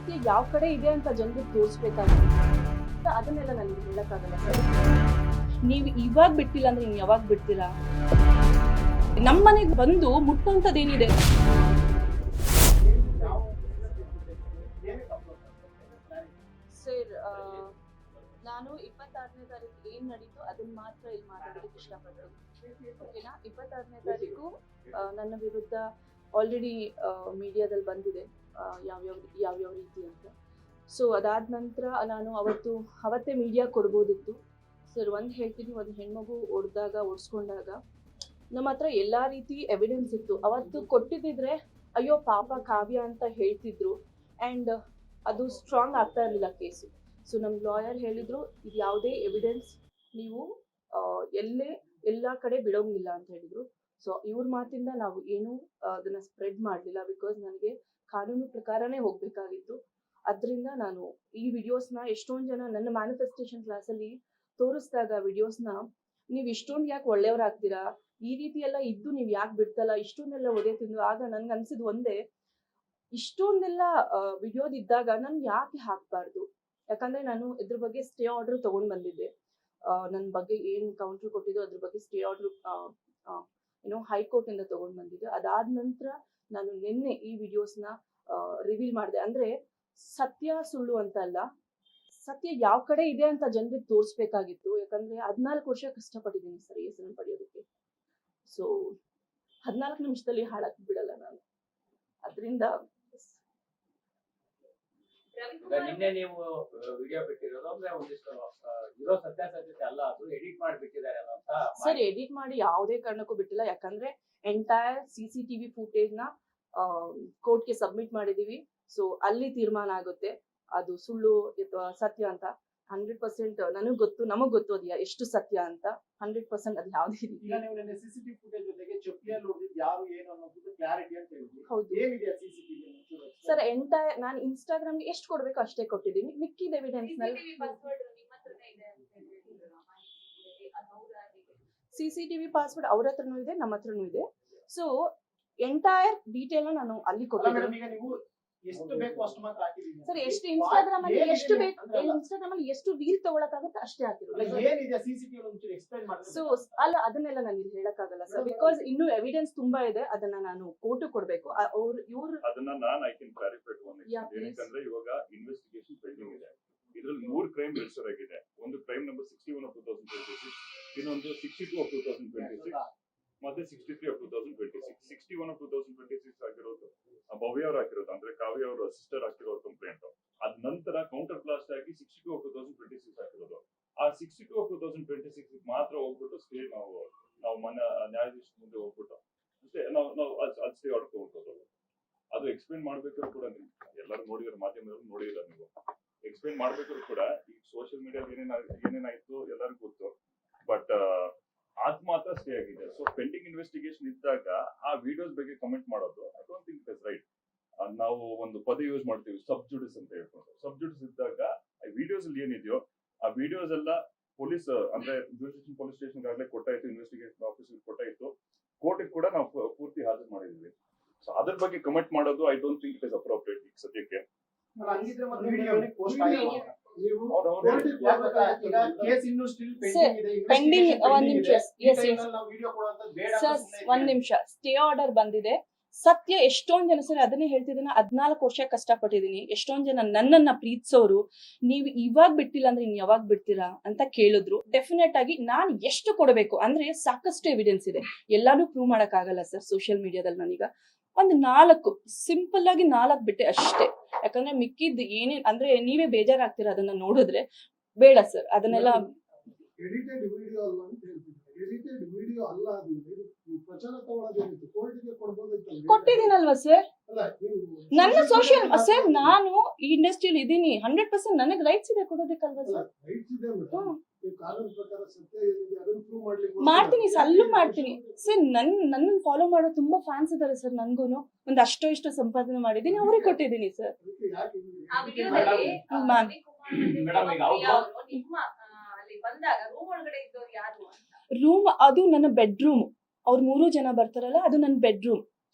ಸತ್ಯ ಯಾವ ಕಡೆ ಇದೆ ಅಂತ ಜನರಿಗೆ ತೋರಿಸ್ಬೇಕಾಗುತ್ತೆ. ಅದನ್ನೆಲ್ಲ ನನಗೆ ಹೇಳಕ್ಕಾಗಲ್ಲ ಸರ್. ನೀವು ಇವಾಗ ಬಿಟ್ಟಿಲ್ಲ ಅಂದ್ರೆ ನೀವು ಯಾವಾಗ ಬಿಡ್ತೀರಾ? ನಮ್ಮ ಮನೆಗೆ ಬಂದು ಮುಟ್ಟುವಂಥದ್ದೇನಿದೆ? ಸರ್, ನಾನು 26ನೇ ತಾರೀಕು ಏನ್ ನಡೀತು ಅದನ್ನ ಮಾತ್ರ ಇಲ್ಲಿ ಮಾತಾಡೋದಕ್ಕೆ ಇಷ್ಟಪಡ್ತೀನಿ. ಓಕೆನಾ? 26ನೇ ತಾರೀಕು ನನ್ನ ವಿರುದ್ಧ ಆಲ್ರೆಡಿ ಮೀಡಿಯಾದಲ್ಲಿ ಬಂದಿದೆ ಯಾವ್ಯಾವ ರೀತಿ ಅಂತ. ಸೊ ಅದಾದ ನಂತರ ನಾನು ಅವತ್ತೇ ಮೀಡಿಯಾ ಕೊಡ್ಬೋದಿತ್ತು. ಸರ್, ಒಂದು ಹೇಳ್ತೀನಿ, ಒಂದು ಹೆಣ್ಮಗು ಓಡಿಸ್ಕೊಂಡಾಗ ನಮ್ಮ ಹತ್ರ ಎಲ್ಲ ರೀತಿ ಎವಿಡೆನ್ಸ್ ಇತ್ತು. ಅವತ್ತು ಕೊಟ್ಟಿದ್ದಿದ್ರೆ ಅಯ್ಯೋ ಪಾಪ ಕಾವ್ಯ ಅಂತ ಹೇಳ್ತಿದ್ರು ಆ್ಯಂಡ್ ಅದು ಸ್ಟ್ರಾಂಗ್ ಆಗ್ತಾ ಇರಲಿಲ್ಲ ಕೇಸು. ಸೊ ನಮ್ಮ ಲಾಯರ್ ಹೇಳಿದ್ರು, ಇದು ಯಾವುದೇ ಎವಿಡೆನ್ಸ್ ನೀವು ಎಲ್ಲ ಕಡೆ ಬಿಡೋಂಗಿಲ್ಲ ಅಂತ ಹೇಳಿದ್ರು. ಸೊ ಇವ್ರ ಮಾತಿಂದ ನಾವು ಏನೂ ಅದನ್ನ ಸ್ಪ್ರೆಡ್ ಮಾಡಲಿಲ್ಲ, ಬಿಕಾಸ್ ನನಗೆ ಕಾನೂನು ಪ್ರಕಾರನೇ ಹೋಗ್ಬೇಕಾಗಿತ್ತು. ಅದರಿಂದ ನಾನು ಈ ವಿಡಿಯೋಸ್ನ ಎಷ್ಟೊಂದು ಜನ ನನ್ನ ಮ್ಯಾನಿಫೆಸ್ಟೇಷನ್ ಕ್ಲಾಸಲ್ಲಿ ತೋರಿಸಿದಾಗ ವಿಡಿಯೋಸ್ನ ನೀವು ಇಷ್ಟೊಂದು ಯಾಕೆ ಒಳ್ಳೆಯವರಾಗ್ತೀರಾ, ಈ ರೀತಿ ಎಲ್ಲ ಇದ್ದು ನೀವು ಯಾಕೆ ಬಿಡ್ತಲ್ಲ, ಇಷ್ಟೊಂದೆಲ್ಲ ಒದೆ ತಿಂದು, ಆಗ ನನ್ಗೆ ಅನ್ಸಿದ್ ಒಂದೇ, ಇಷ್ಟೊಂದೆಲ್ಲ ವಿಡಿಯೋದಿದ್ದಾಗ ನಾನು ಯಾಕೆ ಹಾಕ್ಬಾರ್ದು? ಯಾಕಂದ್ರೆ ನಾನು ಇದ್ರ ಬಗ್ಗೆ ಸ್ಟೇ ಆರ್ಡರ್ ತಗೊಂಡ್ ಬಂದಿದ್ದೆ. ನನ್ನ ಬಗ್ಗೆ ಏನ್ ಕೌಂಟರ್ ಕೊಟ್ಟಿದ್ದು ಅದ್ರ ಬಗ್ಗೆ ಸ್ಟೇ ಆರ್ಡರ್ ಹೈಕೋರ್ಟ್ ಇಂದ ತಗೊಂಡ್ ಬಂದಿದ್ದೆ. ಅದಾದ ನಂತರ ನಾನು ನಿನ್ನೆ ಈ ವಿಡಿಯೋಸ್ನ ರಿವೀಲ್ ಮಾಡಿದೆ. ಅಂದ್ರೆ ಸತ್ಯ ಸುಳ್ಳು ಅಂತ ಅಲ್ಲ, ಸತ್ಯ ಯಾವ ಕಡೆ ಇದೆ ಅಂತ ಜನರಿಗೆ ತೋರಿಸ್ಬೇಕಾಗಿತ್ತು. ಯಾಕಂದ್ರೆ 14 ವರ್ಷ ಕಷ್ಟಪಟ್ಟಿದ್ದೀನಿ ಸರ್ ಈ ಹೆಸರನ್ನು ಪಡೆಯೋದಕ್ಕೆ. ಸೊ 14 ನಿಮಿಷದಲ್ಲಿ ಹಾಳಾಕ್ ಬಿಡಲ್ಲ ನಾನು. ಅದರಿಂದ ನಿನ್ನೆ ನೀವು ವಿಡಿಯೋ ಬಿಟ್ಟಿರೋದು ಅಂದ್ರೆ ಒಂದಿಷ್ಟು ಇರೋ ಸತ್ಯಾಸತ್ಯತೆ ಅಲ್ಲ, ಅದು ಎಡಿಟ್ ಮಾಡಿ ಬಿಟ್ಟಿದ್ದಾರೆ ಅಂತ. ಸರ್, ಎಡಿಟ್ ಮಾಡಿ ಯಾವುದೇ ಕಾರಣಕ್ಕೂ ಬಿಟ್ಟಿಲ್ಲ. ಯಾಕಂದ್ರೆ ಎಂಟೈರ್ CCTV ಫುಟೇಜ್ ನ ಕೋರ್ಟ್ಗೆ ಸಬ್ಮಿಟ್ ಮಾಡಿದೀವಿ. ಸೊ ಅಲ್ಲಿ ತೀರ್ಮಾನ ಆಗುತ್ತೆ ಅದು ಸುಳ್ಳು ಅಥವಾ ಸತ್ಯ ಅಂತ. 100% ನಮಗ್ ಗೊತ್ತು ಅದು ಎಷ್ಟು ಸತ್ಯ ಅಂತ. 100% ಅದು ಯಾವುದೇ ರೀತಿ. ಈಗ ನೀವು ನನ್ನ CCTV ಫುಟೇಜ್ ಜೊತೆಗೆ ಚೊಪ್ಪಿಯಲ್ಲಿ ನೋಡಿದ್ದು ಯಾರು ಏನು ಅನ್ನೋದು ಕ್ಲಾರಿಟಿ ಅಂತ ಹೇಳಿದ್ವಿ. ಹೌದು. ಏನಿದೆ CCTV? ಸರ್, ಎಂಟೈರ್ ನಾನು ಇನ್ಸ್ಟಾಗ್ರಾಮ್ಗೆ ಎಷ್ಟು ಕೊಡ್ಬೇಕು ಅಷ್ಟೇ ಕೊಟ್ಟಿದ್ದೀನಿ. ಮಿಕ್ಕಿದ ಎವಿಡೆನ್ಸ್ ನಲ್ಲಿ CCTV ಪಾಸ್ವರ್ಡ್ ಅವ್ರ ಹತ್ರನೂ ಇದೆ, ನಮ್ಮ ಹತ್ರನೂ ಇದೆ. ಸೊ ಎಂಟೈರ್ ಡೀಟೇಲ್ ನಾನು ಅಲ್ಲಿ ಕೊಟ್ಟಿದ್ದೀನಿ. ಈಗ ನೀವು ಎಷ್ಟು ಬೇಕು ಅಷ್ಟು ಮಾತ್ರ ಹಾಕಿದೀನಿ ಸರ್. ಎಷ್ಟು ಇನ್ಸ್ಟಾಗ್ರಾಮ್ ಅಲ್ಲಿ ಎಷ್ಟು ಬೇಕು, ಇನ್ಸ್ಟಾಗ್ರಾಮ್ ಅಲ್ಲಿ ಎಷ್ಟು ರೀಲ್ ತಗೊಳಕಾಗುತ್ತೆ ಅಷ್ಟೇ ಹಾಕಿರೋದು. ಏನಿದೆ CCTV ಒಂಚೂರು ಎಕ್ಸ್ಪ್ಲೈನ್ ಮಾಡಿ. ಸೊ ಅಲ್ಲ, ಅದನ್ನೆಲ್ಲ ನಾನು ಇಲ್ಲಿ ಹೇಳಕ್ಕಾಗಲ್ಲ ಸರ್, ಬಿಕಾಸ್ ಇನ್ನೂ ಎವಿಡೆನ್ಸ್ ತುಂಬಾ ಇದೆ. ಅದನ್ನ ನಾನು ಕೋರ್ಟ್ ಕೊಡ್ಬೇಕು. ಇವ್ರು ಅದನ್ನ ನಾನು ಐ ಕ್ಯಾನ್ ಕ್ಲಾರಿಫೈ ಏನಂತಂದ್ರೆ ಇವಾಗ ಇನ್ವೆಸ್ಟಿಗೇಷನ್ ಪೆಂಡಿಂಗ್ ಇದೆ. ಇದ್ರಲ್ಲಿ 3 ಕ್ರೈಮ್ ರಿಜಿಸ್ಟರ್ ಆಗಿದೆ. ಒಂದು ಕ್ರೈಮ್ ನಂಬರ್ 61 of 2026, ಇನ್ನೊಂದು 62 of 2026 ಮತ್ತೆ 63 of 2026. 61 of 2026 ಆಗಿರೋದು ಭವ್ಯ ಅವ್ರು ಹಾಕಿರೋದು, ಅಂದ್ರೆ ಕಾವ್ಯ ಅವರ ಸಿಸ್ಟರ್ ಹಾಕಿರೋ ಕಂಪ್ಲೇಂಟ್. ಅದ್ ನಂತರ ಕೌಂಟರ್ ಬ್ಲಾಸ್ಟ್ ಆಗಿ 62 of 2026 ಹಾಕಿರೋದು. ಆ 62 of 2026 ಮಾತ್ರ ಹೋಗ್ಬಿಟ್ಟು ಸ್ಟೇ ನಾವು ಮನೆ ನ್ಯಾಯಾಧೀಶ ಮುಂದೆ ಹೋಗ್ಬಿಟ್ಟು ಅಷ್ಟೇ ನಾವು ಅದು ಸ್ಟೇ ಆರ್ಡರ್ ತಗೊಳ್ಬೋದು. ಅದು ಎಕ್ಸ್ಪ್ಲೇನ್ ಮಾಡ್ಬೇಕಾದ್ರೂ ಕೂಡ ನೀವು ಎಲ್ಲರೂ ನೋಡಿದ್ರೆ, ಮಾಧ್ಯಮದವರು ನೋಡಿಲ್ಲ, ನೀವು ಎಕ್ಸ್ಪ್ಲೇನ್ ಮಾಡ್ಬೇಕಾದ್ರೂ ಕೂಡ ಈ ಸೋಷಿಯಲ್ ಮೀಡಿಯಾ ಏನೇನಾಯ್ತು ಎಲ್ಲರಿಗೂ ಗೊತ್ತು. ಬಟ್ ಅದ್ ಮಾತ್ರ ಸ್ಟೇ ಆಗಿದೆ. ಸೊ ಪೆಂಡಿಂಗ್ ಇನ್ವೆಸ್ಟಿಗೇಷನ್ ಇದ್ದಾಗ ಆ ವಿಡಿಯೋಸ್ ಬಗ್ಗೆ ಕಮೆಂಟ್ ಮಾಡೋದು I don't think it is right. ನಾವು ಒಂದು ಪದ ಯೂಸ್ ಮಾಡ್ತೀವಿ, ಸಬ್ ಜುಡಿಸ್ ಅಂತ ಹೇಳ್ಕೊಂಡು. ಸಬ್ ಜುಡಿಸ್ ಇದ್ದಾಗ ವಿಡಿಯೋಸ್ ಅಲ್ಲಿ ಏನಿದೆಯೋ ಆ ವಿಡಿಯೋಸ್ ಎಲ್ಲ ಪೊಲೀಸ್ ಅಂದ್ರೆ ಜುಡಿಷಿಯಲ್ ಪೊಲೀಸ್ ಸ್ಟೇಷನ್ ಗಾಗಲೇ ಕೊಟ್ಟಾಯ್ತು, ಇನ್ವೆಸ್ಟಿಗೇಷನ್ ಆಫೀಸರ್ ಕೊಟ್ಟಾಯ್ತು, ಕೋರ್ಟ್ ಕೂಡ ನಾವು ಪೂರ್ತಿ ಹಾಜರು ಮಾಡಿದ್ವಿ. ಸೊ ಅದ್ರ ಬಗ್ಗೆ ಕಮೆಂಟ್ ಮಾಡೋದು I don't think it is appropriate ಈಗ ಸದ್ಯಕ್ಕೆ. ಹಂಗಿದ್ರೆ ಮತ್ತೆ ವಿಡಿಯೋ ಪೋಸ್ಟ್ ಆಗಿದೆ. ನೀವು ಕೇಸ್ ಇನ್ನೂ ಸ್ಟಿಲ್ ಪೆಂಡಿಂಗ್ ಇದೆ. ಒಂದ್ ನಿಮಿಷ, ನಾವು ವಿಡಿಯೋ ಕೊಡುವಂತ ಬೇಡ. ಸರ್, ಒಂದ್ ನಿಮಿಷ, ಸ್ಟೇ ಆರ್ಡರ್ ಬಂದಿದೆ. ಸತ್ಯ ಎಷ್ಟೊಂದ್ ಜನ, ಸರ್ ಅದನ್ನೇ ಹೇಳ್ತಿದ್ದೀನಿ, 14 ವರ್ಷ ಕಷ್ಟಪಟ್ಟಿದ್ದೀನಿ. ಎಷ್ಟೊಂದ್ ಜನ ನನ್ನನ್ನ ಪ್ರೀತಿಸೋರು ನೀವು ಇವಾಗ ಬಿಟ್ಟಿಲ್ಲ ಅಂದ್ರೆ ಇನ್ ಯಾವಾಗ ಬಿಡ್ತೀರಾ ಅಂತ ಕೇಳಿದ್ರು. ಡೆಫಿನೆಟ್ ಆಗಿ ನಾನು ಎಷ್ಟು ಕೊಡಬೇಕು ಅಂದ್ರೆ ಸಾಕಷ್ಟು ಎವಿಡೆನ್ಸ್ ಇದೆ, ಎಲ್ಲಾನು ಪ್ರೂವ್ ಮಾಡಕ್ ಆಗಲ್ಲ ಸರ್ ಸೋಷಿಯಲ್ ಮೀಡಿಯಾದಲ್ಲಿ. ನಾನೀಗ ಒಂದು 4 ಸಿಂಪಲ್ ಆಗಿ 4 ಬಿಟ್ಟೆ ಅಷ್ಟೇ. ಯಾಕಂದ್ರೆ ಮಿಕ್ಕಿದ್ ಏನೇನ್ ಅಂದ್ರೆ ನೀವೇ ಬೇಜಾರಾಗ್ತೀರಾ ಅದನ್ನ ನೋಡಿದ್ರೆ. ಬೇಡ ಸರ್, ಅದನ್ನೆಲ್ಲ ಎಡಿಟೆಡ್ ವಿಡಿಯೋ ಅಲ್ಲ ಅಂತ ಹೇಳ್ತಿದ್ದಾರೆ. ಎಡಿಟೆಡ್ ವಿಡಿಯೋ ಅಲ್ಲ, ಅದು ಪ್ರಚಾರ ತಗೊಳ್ಳೋದೇನಿತ್ತು, ಕೋರ್ಟಿಗೆ ಕೊಡ್ಬೋದಿತ್ತು. ಕೊಟ್ಟಿದ್ದೀನಲ್ವಾ ಸರ್? ಅಲ್ಲ, ನನ್ನ ಸೋಷಿಯಲ್ ಸರ್, ನಾನು ಈ ಇಂಡಸ್ಟ್ರಿಯಲ್ಲಿ ಇದೀನಿ. 100% ನನಗೆ ರೈಟ್ಸ್ ಇದೆ ಕೊಡೋದಕ್ಕಲ್ವಾ ಸರ್? ರೈಟ್ಸ್ ಇದೆ ಮೇಡಮ್. ಕಾನೂನು ಪ್ರಕಾರ ಸತ್ಯ ಏನಿದೆ ಅದನ್ನು ಪ್ರೂವ್ ಮಾಡ್ಲಿಕ್ಕೆ ಮಾಡ್ತೀನಿ ಸರ್, ಅಲ್ಲೂ ಮಾಡ್ತೀನಿ ಸರ್. ನನ್ನನ್ನು ಫಾಲೋ ಮಾಡೋ ತುಂಬಾ ಫ್ಯಾನ್ಸ್ ಇದಾರೆ ಸರ್. ನನ್ಗೂನು ಒಂದ್ ಇಷ್ಟು ಸಂಪಾದನೆ ಮಾಡಿದೀನಿ, ಅವ್ರಿಗೆ ಕೊಟ್ಟಿದ್ದೀನಿ ಸರ್. ರೂಮ್ ಅದು ನನ್ನ ಬೆಡ್ರೂಮ್. ಅವ್ರು 3 ಜನ ಬರ್ತಾರಲ್ಲ, ಅದು ನನ್ನ ಬೆಡ್ರೂಮ್.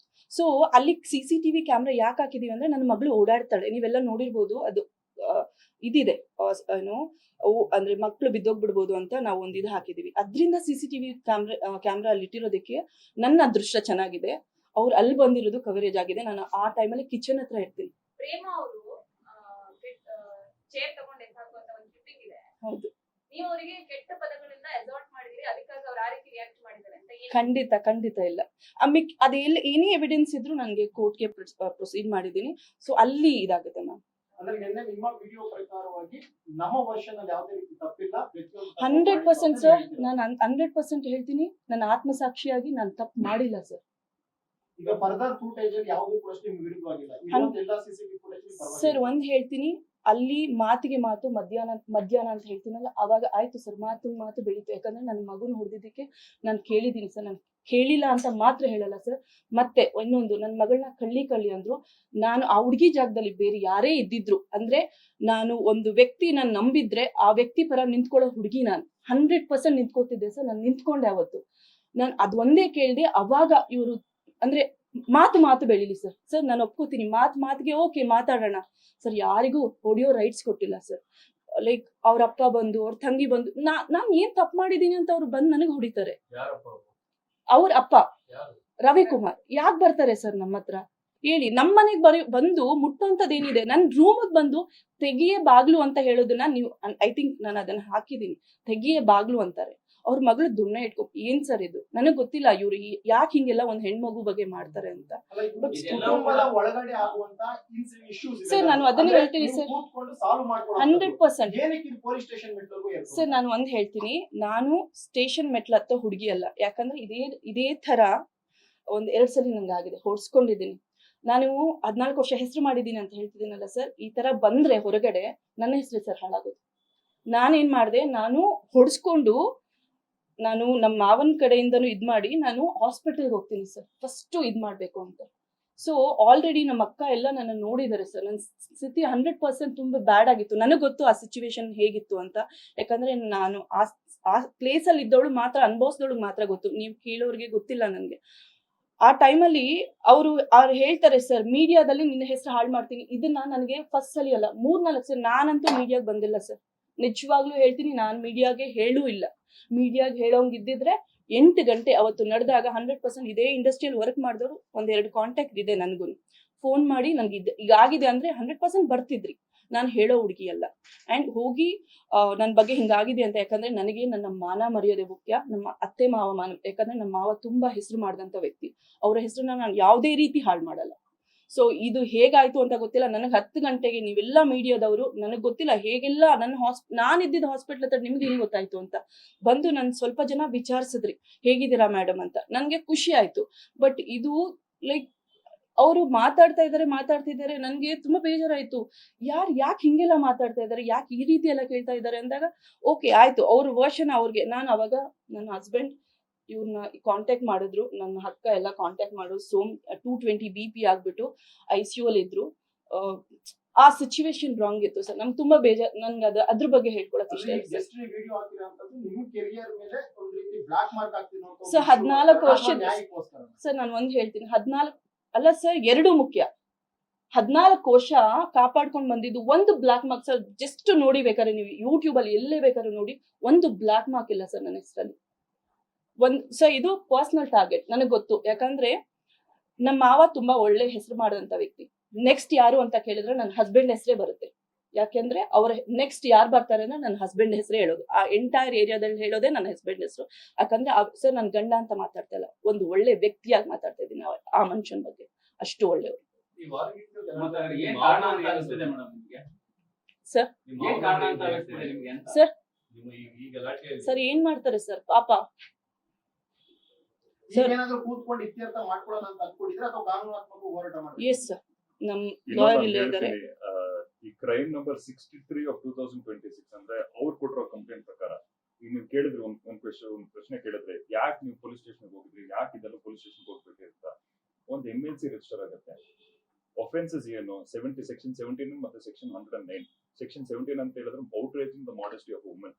ಸೊ ಅಲ್ಲಿ CCTV ಕ್ಯಾಮ್ರಾ ಯಾಕೆ ಹಾಕಿದೀವಿ ಅಂದ್ರೆ ನನ್ನ ಮಗಳು ಓಡಾಡ್ತಾಳೆ, ನೀವೆಲ್ಲ ನೋಡಿರ್ಬೋದು, ಅದು ಇದಿದೆ ಏನು ಅಂದ್ರೆ ಮಕ್ಕಳು ಬಿದ್ದೋಗ್ಬಿಡ್ಬೋದು ಅಂತ ನಾವು ಒಂದು ಇದು ಹಾಕಿದೀವಿ. ಅದರಿಂದ CCTV ಕ್ಯಾಮ್ರಾ ಅಲ್ಲಿ ಇಟ್ಟಿರೋದಕ್ಕೆ ನನ್ನ ಅದೃಷ್ಟ ಚೆನ್ನಾಗಿದೆ. ಅವ್ರು ಅಲ್ಲಿ ಬಂದಿರೋದು ಕವರೇಜ್ ಆಗಿದೆ. ನಾನು ಆ ಟೈಮಲ್ಲಿ ಕಿಚನ್ ಹತ್ರ ಇರ್ತೀನಿ. ಪ್ರೇಮ ಅವರು ಚೇರ್ ತಗೊಂಡು ಎತ್ತಾಕುವಂತ ಒಂದು ಕ್ಲಿಪ್ಪಿಂಗ್ ಇದೆ. ಹೌದು, ನೀವು ಅವರಿಗೆ ಕೆಟ್ಟ ಪದಗಳಿಂದ ಎಸಾಲ್ಟ್ ಮಾಡಿದ್ರಿ, ಅದಕ್ಕಾಗಿ ಅವ್ರು ಆ ರೀತಿ ರಿಯಾಕ್ಟ್ ಮಾಡಿದ್ದಾರೆ ಅಂತ ಖಂಡಿತ ಇಲ್ಲ. ಅದೆಲ್ಲ ಏನೇ ಎವಿಡೆನ್ಸ್ ಇದ್ರು ನನಗೆ ಕೋರ್ಟ್ಗೆ ಪ್ರೊಸೀಡ್ ಮಾಡಿದ್ದೀನಿ. ಸೊ ಅಲ್ಲಿ ಇದಾಗುತ್ತೆ ಮ್ಯಾಮ್. ಅಂದ್ರೆ ನಿನ್ನೆ ನಿಮ್ಮ ವಿಡಿಯೋ ಪ್ರಕಾರವಾಗಿ ನಮ್ಮ ವರ್ಷನ್ ಅಲ್ಲಿ ಯಾವುದೇ ರೀತಿ ತಪ್ಪಿಲ್ಲ, 100% ಸರ್, ನಾನು 100% ಹೇಳ್ತೀನಿ, ನನ್ನ ಆತ್ಮಸಾಕ್ಷಿಯಾಗಿ ನಾನು ತಪ್ಪು ಮಾಡಿಲ್ಲ ಸರ್. ಈಗ ಫರ್ದರ್ ಫುಟೇಜ್ ಅಲ್ಲಿ ಯಾವುದೂ ಕೂಡ ನಿಮ್ಗೆ ವಿರುದ್ಧವಾಗಿಲ್ಲ, ಎಲ್ಲ CCTV ಫುಟೇಜ್ ಸರ್ ಒಂದ್ ಹೇಳ್ತೀನಿ, ಅಲ್ಲಿ ಮಾತಿಗೆ ಮಾತು ಮಧ್ಯಾಹ್ನ ಅಂತ ಹೇಳ್ತೀನಲ್ಲ, ಅವಾಗ ಆಯ್ತು ಸರ್, ಮಾತು ಬೆಳೀತು. ಯಾಕಂದ್ರೆ ನನ್ನ ಮಗುನ ಹೊಡೆದಿದ್ದಕ್ಕೆ ನಾನು ಕೇಳಿದ್ದೀನಿ ಸರ್, ನಾನು ಕೇಳಿಲ್ಲ ಅಂತ ಮಾತ್ರ ಹೇಳಲ್ಲ ಸರ್. ಮತ್ತೆ ಇನ್ನೊಂದು, ನನ್ನ ಮಗಳನ್ನ ಕಳ್ಳಿ ಅಂದ್ರು, ನಾನು ಆ ಹುಡುಗಿ ಜಾಗದಲ್ಲಿ ಬೇರೆ ಯಾರೇ ಇದ್ದಿದ್ರು, ಅಂದ್ರೆ ನಾನು ಒಂದು ವ್ಯಕ್ತಿ ನಾನು ನಂಬಿದ್ರೆ ಆ ವ್ಯಕ್ತಿ ಪರ ನಿಂತ್ಕೊಳ್ಳೋ ಹುಡುಗಿ ನಾನು 100% ನಿಂತ್ಕೋತಿದ್ದೆ ಸರ್. ನಾನು ನಿಂತ್ಕೊಂಡೆ ಅವತ್ತು. ನಾನು ಅದೊಂದೇ ಕೇಳಿದೆ. ಅವಾಗ ಇವರು ಅಂದ್ರೆ ಮಾತು ಬೆಳೀಲಿ ಸರ್. ಸರ್ ನಾನು ಒಪ್ಕೋತೀನಿ, ಮಾತಿಗೆ ಓಕೆ ಮಾತಾಡೋಣ ಸರ್. ಯಾರಿಗೂ ಹೊಡಿಯೋ ರೈಟ್ಸ್ ಕೊಟ್ಟಿಲ್ಲ ಸರ್. ಲೈಕ್ ಅವ್ರ ಅಪ್ಪ ಬಂದು, ಅವ್ರ ತಂಗಿ ಬಂದು, ನಾನ್ ಏನ್ ತಪ್ಪು ಮಾಡಿದೀನಿ ಅಂತ ಅವ್ರು ಬಂದು ನನಗೆ ಹೊಡಿತಾರೆ. ಅವ್ರ ಅಪ್ಪ ರವಿಕುಮಾರ್ ಯಾಕೆ ಬರ್ತಾರೆ ಸರ್ ನಮ್ಮ ಹತ್ರ ಹೇಳಿ? ನಮ್ಮ ಮನೆಗೆ ಬಂದು ಮುಟ್ಟುವಂತದ್ದೇನಿದೆ? ನನ್ ರೂಮಿಗೆ ಬಂದು ತೆಗಿಯೇ ಬಾಗ್ಲು ಅಂತ ಹೇಳೋದನ್ನ ನೀವು, ಐ ಥಿಂಕ್ ನಾನು ಅದನ್ನ ಹಾಕಿದೀನಿ, ತೆಗಿಯೇ ಬಾಗ್ಲು ಅಂತಾರೆ. ಅವ್ರ ಮಗಳು ದುನ್ನೆ ಇಟ್ಕೊಂಡು, ಏನ್ ಸರ್ ಇದು? ನನಗ್ ಗೊತ್ತಿಲ್ಲ ಇವ್ರು ಯಾಕೆ ಹಿಂಗೆಲ್ಲ ಒಂದ್ ಹೆಣ್ಮಗು ಬಗ್ಗೆ ಮಾಡ್ತಾರೆ ಅಂತ. ಒಳಗಡೆ ಆಗುವಂತ ಇಶ್ಯೂಸ್ ಸರ್ ನಾನು ಅದನ್ನೇ ಹೇಳ್ತೀನಿ ಸರ್, 100%. ಸರ್ ನಾನು ಒಂದ್ ಹೇಳ್ತೀನಿ, ನಾನು ಸ್ಟೇಷನ್ ಮೆಟ್ಲ ಹತ್ತ ಹುಡುಗಿ ಅಲ್ಲ. ಯಾಕಂದ್ರೆ ಇದೇ ತರ ಒಂದ್ 2 ಸಲ ನಂಗೆ ಆಗಿದೆ, ಹೊಡ್ಸ್ಕೊಂಡಿದ್ದೀನಿ. ನಾನು 14 ವರ್ಷ ಹೆಸರು ಮಾಡಿದ್ದೀನಿ ಅಂತ ಹೇಳ್ತಿದ್ದೀನಲ್ಲ ಸರ್. ಈ ತರ ಬಂದ್ರೆ ಹೊರಗಡೆ ನನ್ನ ಹೆಸರು ಸರ್ ಹಾಳಾಗೋದು. ನಾನೇನ್ ಮಾಡಿದೆ, ನಾನು ಹೊಡ್ಸ್ಕೊಂಡು ನಾನು ನಮ್ಮ ಮಾವನ ಕಡೆಯಿಂದನೂ ಇದ್ ಮಾಡಿ ನಾನು ಹಾಸ್ಪಿಟಲ್ಗೆ ಹೋಗ್ತೀನಿ ಸರ್, ಫಸ್ಟ್ ಇದ್ ಮಾಡ್ಬೇಕು ಅಂತ. ಸೊ ಆಲ್ರೆಡಿ ನಮ್ಮ ಅಕ್ಕ ಎಲ್ಲ ನನ್ನ ನೋಡಿದ್ದಾರೆ ಸರ್. ನನ್ನ ಸ್ಥಿತಿ 100% ತುಂಬಾ ಬ್ಯಾಡ್ ಆಗಿತ್ತು. ನನಗೆ ಗೊತ್ತು ಆ ಸಿಚುವೇಶನ್ ಹೇಗಿತ್ತು ಅಂತ. ಯಾಕಂದ್ರೆ ನಾನು ಆ ಪ್ಲೇಸ್ ಅಲ್ಲಿ ಇದ್ದವಳು ಮಾತ್ರ, ಅನುಭವಿಸಿದವಳು ಮಾತ್ರ ಗೊತ್ತು. ನೀವು ಕೇಳೋರಿಗೆ ಗೊತ್ತಿಲ್ಲ ನನ್ಗೆ. ಆ ಟೈಮಲ್ಲಿ ಅವ್ರು ಹೇಳ್ತಾರೆ ಸರ್, ಮೀಡಿಯಾದಲ್ಲಿ ನಿನ್ನ ಹೆಸರು ಹಾಳು ಮಾಡ್ತೀನಿ. ಇದನ್ನ ನನಗೆ ಫಸ್ಟ್ ಸಲ ಅಲ್ಲ, 3-4 ಸಲ. ನಾನಂತೂ ಮೀಡಿಯಾಗೆ ಬಂದಿಲ್ಲ ಸರ್, ನಿಜವಾಗ್ಲೂ ಹೇಳ್ತೀನಿ. ನಾನು ಮೀಡಿಯಾಗೆ ಹೇಳೂ ಇಲ್ಲ. ಮೀಡಿಯಾಗೆ ಹೇಳೋಂಗಿದ್ದಿದ್ರೆ 8 ಗಂಟೆ ಅವತ್ತು ನಡೆದಾಗ 100% ಇದೇ ಇಂಡಸ್ಟ್ರಿಯಲ್ಲಿ ವರ್ಕ್ ಮಾಡಿದವರು 1-2 ಕಾಂಟ್ಯಾಕ್ಟ್ ಇದೆ ನನಗೂ. ಫೋನ್ ಮಾಡಿ ನನ್ಗೆ ಈಗ ಆಗಿದೆ ಅಂದ್ರೆ 100% ಬರ್ತಿದ್ರಿ. ನಾನು ಹೇಳೋ ಹುಡುಗಿ ಅಲ್ಲ. ಅಂಡ್ ಹೋಗಿ ನನ್ನ ಬಗ್ಗೆ ಹಿಂಗಾಗಿದೆ ಅಂತ, ಯಾಕಂದ್ರೆ ನನಗೆ ನನ್ನ ಮಾನ ಮರ್ಯಾದೆ ಮುಖ್ಯ, ನಮ್ಮ ಅತ್ತೆ ಮಾವ ಮಾನ. ಯಾಕಂದ್ರೆ ನಮ್ಮ ಮಾವ ತುಂಬಾ ಹೆಸರು ಮಾಡಿದಂತ ವ್ಯಕ್ತಿ. ಅವರ ಹೆಸರನ್ನ ನಾನು ಯಾವುದೇ ರೀತಿ ಹಾಳು ಮಾಡಲ್ಲ. ಸೊ ಇದು ಹೇಗಾಯ್ತು ಅಂತ ಗೊತ್ತಿಲ್ಲ. ನನಗೆ 10 ಗಂಟೆಗೆ ನೀವೆಲ್ಲ ಮೀಡಿಯಾದವರು, ನನಗೆ ಗೊತ್ತಿಲ್ಲ ಹೇಗೆಲ್ಲ ನಾನು ಇದ್ದಿದ್ದ ಹಾಸ್ಪಿಟ್ಲ್ ಹತ್ರ ನಿಮ್ಗೆ ಹೆಂಗ್ ಗೊತ್ತಾಯ್ತು ಅಂತ ಬಂದು ನನ್ ಸ್ವಲ್ಪ ಜನ ವಿಚಾರಿಸಿದ್ರಿ, ಹೇಗಿದ್ದೀರಾ ಮೇಡಮ್ ಅಂತ. ನನ್ಗೆ ಖುಷಿ ಆಯ್ತು. ಬಟ್ ಇದು ಲೈಕ್ ಅವರು ಮಾತಾಡ್ತಿದ್ದಾರೆ, ನನ್ಗೆ ತುಂಬಾ ಬೇಜಾರಾಯ್ತು. ಯಾಕೆ ಹಿಂಗೆಲ್ಲ ಮಾತಾಡ್ತಾ ಇದಾರೆ, ಯಾಕೆ ಈ ರೀತಿ ಎಲ್ಲ ಕೇಳ್ತಾ ಇದ್ದಾರೆ ಅಂದಾಗ ಓಕೆ ಆಯ್ತು, ಅವ್ರ ವರ್ಷನ್ ಅವ್ರಿಗೆ. ನಾನು ಅವಾಗ ನನ್ನ ಹಸ್ಬೆಂಡ್ ಇವ್ರನ್ನ ಕಾಂಟ್ಯಾಕ್ಟ್ ಮಾಡಿದ್ರು, ನನ್ನ ಅಕ್ಕ ಎಲ್ಲ ಕಾಂಟ್ಯಾಕ್ಟ್ ಮಾಡಿದ್ರು. 220 BP ಆಗ್ಬಿಟ್ಟು ICU ಅಲ್ಲಿ ಇದ್ರು. ಆ ಸಿಚುವೇಶನ್ ರಾಂಗ್ ಇತ್ತು ಸರ್. ನಮ್ಗೆ ತುಂಬಾ ಬೇಜಾರ್. ನನ್ಗೆ ಅದ್ರ ಬಗ್ಗೆ ಹೇಳ್ಕೊಳಕ್ ಇಷ್ಟ ಇಲ್ಲ ಸರ್. 14 ವರ್ಷದ ಸರ್, ನಾನು ಒಂದ್ ಹೇಳ್ತೀನಿ, 14 ಅಲ್ಲ ಸರ್, 2 ಮುಖ್ಯ. 14 ವರ್ಷ ಕಾಪಾಡ್ಕೊಂಡ್ ಬಂದಿದ್ದು ಒಂದು ಬ್ಲಾಕ್ ಮಾರ್ಕ್ ಸರ್. ಜಸ್ಟ್ ನೋಡಿ ಬೇಕಾದ್ರೆ ನೀವು ಯೂಟ್ಯೂಬ್ ಅಲ್ಲಿ ಎಲ್ಲೇ ಬೇಕಾದ್ರೆ ನೋಡಿ, ಒಂದು ಬ್ಲಾಕ್ ಮಾರ್ಕ್ ಇಲ್ಲ ಸರ್ ನನ್ನ ಹೆಸರಲ್ಲಿ. ಸರ್ ಇದು ಪರ್ಸನಲ್ ಟಾರ್ಗೆಟ್ ನನಗೆ ಗೊತ್ತು. ಯಾಕಂದ್ರೆ ನಮ್ಮ ಮಾವ ತುಂಬಾ ಒಳ್ಳೆ ಹೆಸರು ಮಾಡಿದಂತ ವ್ಯಕ್ತಿ. ನೆಕ್ಸ್ಟ್ ಯಾರು ಅಂತ ಕೇಳಿದ್ರೆ ನನ್ನ ಹಸ್ಬೆಂಡ್ ಹೆಸರೇ ಬರುತ್ತೆ. ಯಾಕೆಂದ್ರೆ ಅವ್ರ ನೆಕ್ಸ್ಟ್ ಯಾರು ಬರ್ತಾರೆ ಅಂದ್ರೆ ನನ್ನ ಹಸ್ಬೆಂಡ್ ಹೆಸರೇ ಹೇಳೋದು. ಆ ಎಂಟೈರ್ ಏರಿಯಾದಲ್ಲಿ ಹೇಳೋದೇ ನನ್ನ ಹಸ್ಬೆಂಡ್ ಹೆಸರು. ಯಾಕಂದ್ರೆ ಸರ್ ನನ್ ಗಂಡ ಅಂತ ಮಾತಾಡ್ತಾ ಇಲ್ಲ, ಒಂದು ಒಳ್ಳೆ ವ್ಯಕ್ತಿಯಾಗಿ ಮಾತಾಡ್ತಾ ಇದ್ದೀನಿ ಆ ಮನುಷ್ಯನ ಬಗ್ಗೆ. ಅಷ್ಟು ಒಳ್ಳೆಯವರು ಸರ್. ಸರ್ ಏನ್ ಮಾಡ್ತಾರೆ ಸರ್ ಪಾಪ. ಎಸ್ ಸರ್, ನಮ್ ಲಾಯರ್ ಇಲ್ಲ ಇದ್ದಾರೆ. ಈ ಕ್ರೈಮ್ ನಂಬರ್ 63 of 2026 ಅಂದ್ರೆ ಅವ್ರು ಕೊಟ್ಟಿರೋ ಕಂಪ್ಲೇಂಟ್ ಪ್ರಕಾರ ನೀವು ಕೇಳಿದ್ರೆ ಒಂದ್ ಪ್ರಶ್ನೆ ಕೇಳಿದ್ರೆ, ಯಾಕೆ ನೀವು ಪೊಲೀಸ್ ಸ್ಟೇಷನ್ ಹೋಗಿದ್ರಿ, ಯಾಕೆ ಇದೆಲ್ಲ ಪೊಲೀಸ್ ಸ್ಟೇಷನ್ ಹೋಗ್ಬೇಕು ಅಂತ ಒಂದು MLC ರಿಜಿಸ್ಟರ್ ಆಗುತ್ತೆ. ಒಫೆನ್ಸಸ್ ಏನು, ಸೆಕ್ಷನ್ 17 ಮತ್ತೆ ಸೆಕ್ಷನ್ 109. ಸೆಕ್ಷನ್ 17 ಅಂತ ಹೇಳಿದ್ರೆ outraging the modesty of women,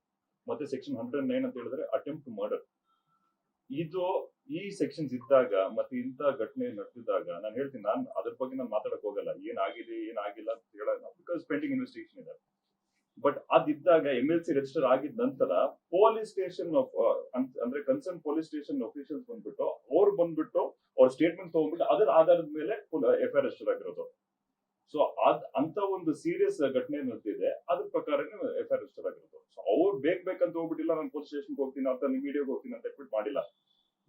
ಮತ್ತೆ ಸೆಕ್ಷನ್ 109 ಅಂತ ಹೇಳಿದ್ರೆ ಅಟೆಂಪ್ಟ್ ಟು ಮರ್ಡರ್. ಇದು ಈ ಸೆಕ್ಷನ್ಸ್ ಇದ್ದಾಗ ಮತ್ತೆ ಇಂಥ ಘಟನೆ ನಡೆದಿದ್ದಾಗ ನಾನು ಹೇಳ್ತೀನಿ, ನಾನು ಅದ್ರ ಬಗ್ಗೆ ನಾನು ಮಾತಾಡಕ್ ಹೋಗಲ್ಲ, ಏನಾಗಿದೆ ಏನಾಗಿಲ್ಲ ಅಂತ ಹೇಳಲ್ಲ, ಬಿಕಾಸ್ ಪೆಂಡಿಂಗ್ ಇನ್ವೆಸ್ಟಿಗೇಷನ್ ಇದೆ. ಬಟ್ ಅದಿದ್ದಾಗ MLC ರಿಜಿಸ್ಟರ್ ಆಗಿದ ನಂತರ ಪೊಲೀಸ್ ಸ್ಟೇಷನ್ ಅಂದ್ರೆ ಕನ್ಸರ್ನ್ ಪೊಲೀಸ್ ಸ್ಟೇಷನ್ ಅಫಿಷಿಯಲ್ಸ್ ಬಂದ್ಬಿಟ್ಟು ಅವ್ರ ಸ್ಟೇಟ್ಮೆಂಟ್ ತಗೊಂಡ್ಬಿಟ್ಟು ಅದರ ಆಧಾರದ ಮೇಲೆ FIR ರಿಜಿಸ್ಟರ್ ಆಗಿರೋದು. ಸೊ ಅಂತ ಒಂದು ಸೀರಿಯಸ್ ಘಟನೆ ನಡೆದಿದೆ, ಅದ್ರ ಪ್ರಕಾರನೇ FIR ರಿಜಿಸ್ಟರ್ ಆಗಿರೋದು. ಸೊ ಅವ್ರು ಬೇಕಂತ ಹೋಗ್ಬಿಟ್ಟಿಲ್ಲ, ನಾನು ಪೊಲೀಸ್ ಸ್ಟೇಷನ್ಗೆ ಹೋಗ್ತೀನಿ ಅಂತ ಮೀಡಿಯಾಗೆ ಹೋಗ್ತೀನಿ ಅಂತ ಹೇಳ್ಬಿಟ್ಟು ಮಾಡಿಲ್ಲ.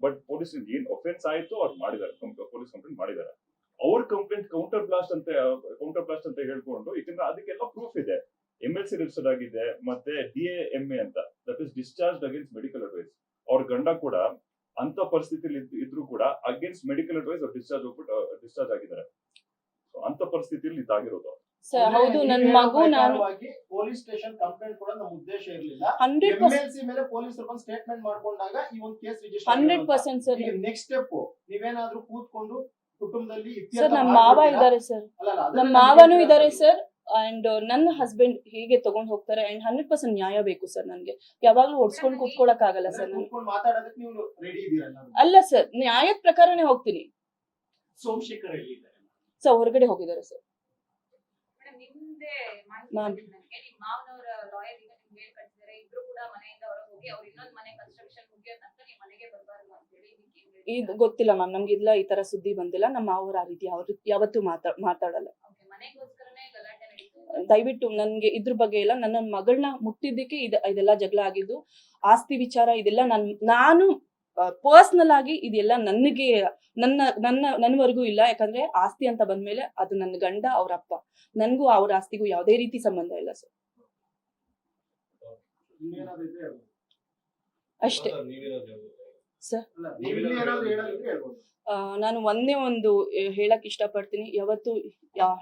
ಬಟ್ ಪೊಲೀಸ್ ಏನ್ ಒಫೆನ್ಸ್ ಆಯ್ತು ಅವ್ರು ಮಾಡಿದ್ದಾರೆ, ಪೊಲೀಸ್ ಕಂಪ್ಲೇಂಟ್ ಮಾಡಿದ್ದಾರೆ. ಅವ್ರ ಕಂಪ್ಲೇಂಟ್ ಕೌಂಟರ್ ಬ್ಲಾಸ್ಟ್ ಅಂತ ಹೇಳ್ಕೊಂಡು, ಯಾಕಂದ್ರೆ ಅದಕ್ಕೆಲ್ಲ ಪ್ರೂಫ್ ಇದೆ. MLC ರಿಜಿಸ್ಟರ್ ಆಗಿದೆ, ಮತ್ತೆ DAMA ಅಂತ, that is discharge against medical advice. ಅವ್ರ ಗಂಡ ಕೂಡ ಅಂತ ಪರಿಸ್ಥಿತಿಲಿ ಇದ್ರು ಕೂಡ ಅಗೇನ್ಸ್ಟ್ ಮೆಡಿಕಲ್ ಅಡ್ವೈಸ್ ಅವ್ರು ಡಿಸ್ಚಾರ್ಜ್ ಆಗಿದ್ದಾರೆ. ಅಂತ ಪರಿಸ್ಥಿತಿಯಲ್ಲಿ ಇದಾಗಿರೋದು. ಸರ್ ಹೌದು, ನನ್ನ ಮಗು ನಾನು ಪೊಲೀಸ್ ಸ್ಟೇಷನ್ ಕಂಪ್ಲೇಂಟ್ ಕೂಡ ನಮ್ಮ ಉದ್ದೇಶ ಇರಲಿಲ್ಲ. 100% MLC ಮೇಲೆ ಪೊಲೀಸರು ಬಂದು ಸ್ಟೇಟ್ಮೆಂಟ್ ಮಾಡ್ಕೊಂಡಾಗ ಈ ಒಂದು ಕೇಸ್ ರಿಜಿಸ್ಟರ್ 100% ಸರ್. ಈಗ ನೆಕ್ಸ್ಟ್ ಸ್ಟೆಪ್ ನೀವೇನಾದ್ರೂ ಕೂತ್ಕೊಂಡು ಕುಟುಂಬದಲ್ಲಿ ಸರ್ ನಮ್ಮ ಮಾವ ಇದ್ದಾರೆ ಸರ್, ನಮ್ಮ ಮಾವನು ಇದ್ದಾರೆ ಸರ್, ಅಂಡ್ ನನ್ನ ಹಸ್ಬೆಂಡ್ ಹೀಗೆ ತಗೊಂಡ್ ಹೋಗ್ತಾರೆ. ಅಂಡ್ 100% ನ್ಯಾಯ ಬೇಕು ಸರ್. ನನ್ಗೆ ಯಾವಾಗ್ಲೂ ಓಡಿಸ್ಕೊಂಡು ಕೂತ್ಕೊಳಕ್ ಆಗಲ್ಲ ಸರ್. ಮಾತಾಡೋದಕ್ಕೆ ನೀವು ರೆಡಿ ಇದೀರಲ್ಲ? ಅಲ್ಲ ಸರ್, ನ್ಯಾಯದ ಪ್ರಕಾರನೇ ಹೋಗ್ತೀನಿ. ಸೋಮಶೇಖರ್ ಎಲ್ಲಿದ್ದಾರೆ? ಸರ್ ಹೊರಗಡೆ ಹೋಗಿದ್ದಾರೆ ಸರ್. ಮೇಡಮ್ ನಿಮ್ದೇ ಮ್ಯಾಮ್. ಮಾಹಿತಿ ನನಗೆ ನಿಮ್ಮ ಮಾವನವರ ಲಾಯರ್ ಈಗ ನಿಮ್ಗೆ ಹೇಳಿ ಕಳಿಸಿದ್ದಾರೆ, ಇಬ್ರು ಕೂಡ ಮನೆಯಿಂದ ಹೊರಗೆ ಹೋಗಿ ಅವ್ರು ಇನ್ನೊಂದು ಮನೆ ಕನ್ಸ್ಟ್ರಕ್ಷನ್ ಮುಗಿಯೋ ತನಕ ನೀವು ಮನೆಗೆ ಬರಬಾರ್ದು ಅಂತ ಹೇಳಿ ಇದು ಗೊತ್ತಿಲ್ಲ ಮ್ಯಾಮ್, ನಮ್ಗೆ ಇಲ್ಲ ಈ ತರ ಸುದ್ದಿ ಬಂದಿಲ್ಲ. ನಮ್ಮ ಅವ್ರ ಆ ರೀತಿ ಅವ್ರು ಯಾವತ್ತೂ ಮಾತಾಡಲ್ಲ. ಮನೆಗೋಸ್ಕರನೇ ಗಲಾಟೆ ನಡೀತು. ದಯವಿಟ್ಟು ನನ್ಗೆ ಇದ್ರ ಬಗ್ಗೆ ಇಲ್ಲ, ನನ್ನ ಮಗಳನ್ನ ಮುಟ್ಟಿದ್ದಕ್ಕೆ ಇದೆಲ್ಲ ಜಗಳ ಆಗಿದ್ದು. ಆಸ್ತಿ ವಿಚಾರ ಇದೆಲ್ಲ ನಾನು ಪರ್ಸನಲ್ ಆಗಿ ಇದೆಲ್ಲ ನನಗೆ ನನ್ನವರೆಗೂ ಇಲ್ಲ. ಯಾಕಂದ್ರೆ ಆಸ್ತಿ ಅಂತ ಬಂದ್ಮೇಲೆ ಅದು ನನ್ನ ಗಂಡ, ಅವ್ರ ಅಪ್ಪ, ನನ್ಗೂ ಅವ್ರ ಆಸ್ತಿಗೂ ಯಾವುದೇ ರೀತಿ ಸಂಬಂಧ ಇಲ್ಲ ಸರ್. ಅಷ್ಟೇ ಸರ್. ನಾನು ಒಂದೇ ಒಂದು ಹೇಳಕ್ ಇಷ್ಟಪಡ್ತೀನಿ, ಯಾವತ್ತು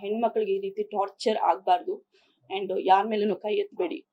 ಹೆಣ್ಮಕ್ಳಿಗೆ ಈ ರೀತಿ ಟಾರ್ಚರ್ ಆಗ್ಬಾರ್ದು. ಅಂಡ್ ಯಾರ ಮೇಲೂ ಕೈ ಎತ್ತಬೇಡಿ.